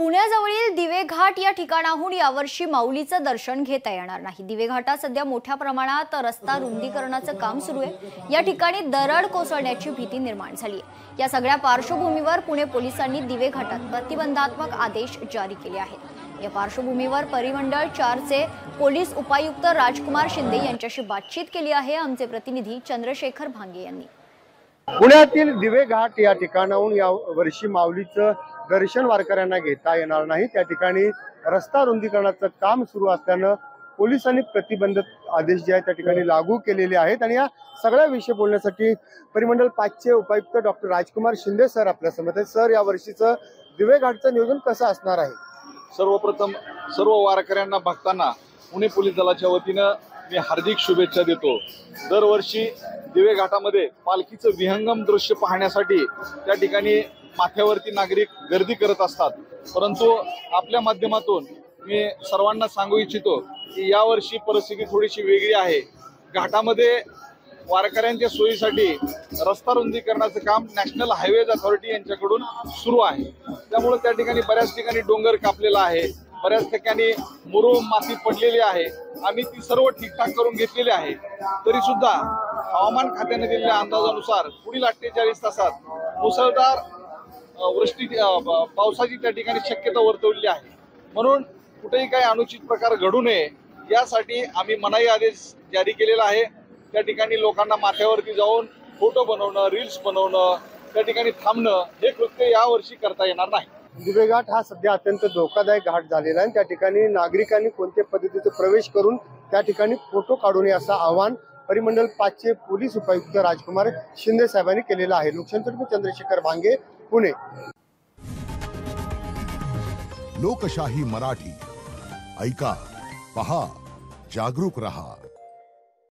पुण्याजवळील दिवे घाट या ठिकाणाहून यावर्षी माऊलीचं दर्शन घेता येणार नाही। दिवे घाटात सध्या मोठ्या प्रमाणात रस्ता रुंदीकरणाचं काम सुरू आहे। या ठिकाणी दरड कोसळण्याची भीती निर्माण झाली आहे। या सगळ्या पार्श्वभूमीवर पुणे पोलिसांनी दिवे घाटात प्रतिबंधात्मक आदेश जारी केले आहेत। या पार्श्वभूमीवर परिमंडळ 4 चे पोलीस उपायुक्त राजकुमार शिंदे यांच्याशी बातचीत केली आहे। आमचे प्रतिनिधी चंद्रशेखर भांगे यांनी। पुण्यातील दिवे घाट या ठिकाणाहून या वर्षी माऊलीचं दर्शन वारकऱ्यांना घेता येणार नाही। त्या ठिकाणी रस्ता रुंदीकरणाचं काम सुरू असल्यानं पोलिसांनी प्रतिबंधित आदेश जे आहेत त्या ठिकाणी लागू केलेले आहेत। आणि या सगळ्या विषय बोलण्यासाठी परिमंडळ 5 चे उपायुक्त डॉक्टर राजकुमार शिंदे सर आपल्या समोर आहेत। सर, या वर्षीचं दिवे घाटचं नियोजन कसं असणार आहे? सर्वप्रथम सर्व वारकऱ्यांना भक्तांना पुणे पोलीस दलाच्या वतीनं मी हार्दिक शुभेच्छा देतो। दरवर्षी दिवे घाटामध्ये पालखीचं विहंगम दृश्य पाहण्यासाठी त्या ठिकाणी माथ्यावरती नागरिक गर्दी करत असतात, परंतु आपल्या माध्यमातून मी सर्वांना सांगू इच्छितो की यावर्षी परिस्थिती थोडीशी वेगळी आहे। घाटामध्ये वारकऱ्यांच्या सोयीसाठी रस्ता रुंदीकरणाचं काम नॅशनल हायवेज अथॉरिटी यांच्याकडून सुरू आहे। त्यामुळे त्या ठिकाणी बऱ्याच ठिकाणी डोंगर कापलेला आहे, बऱ्याच ठिकाणी मुरुम माती पडलेली आहे। आम्ही ती सर्व ठीकठाक करून घेतलेली आहे। तरी सुद्धा हवामान खात्याने दिलेल्या अंदाजानुसार पुढील 48 तासात मुसळधार वृष्टी पावसाची त्या ठिकाणी शक्यता वर्तवलेली आहे। म्हणून कुठेही काही अनुचित प्रकार घडू नये यासाठी आम्ही मनाई आदेश जारी केलेला आहे। त्या ठिकाणी लोकांना माथ्यावरती जाऊन फोटो बनवणं, रील्स बनवणं, त्या ठिकाणी थांबणं हे कृत्य यावर्षी करता येणार नाही। दिवे घाट हा सध्या अत्यंत धोकादायक घाट झालेला आहे। त्या ठिकाणी नागरिकांनी कोणत्या पद्धतीचे प्रवेश करून त्या ठिकाणी फोटो काढू नये असं आवाहन परिमंडळ 5 चे पोलीस उपायुक्त राजकुमार शिंदे साहेबांनी केलेलं आहे। लोकशाहीसाठी चंद्रशेखर भांगे, पुणे। लोकशाही मराठी ऐका, पहा, जागरूक रहा।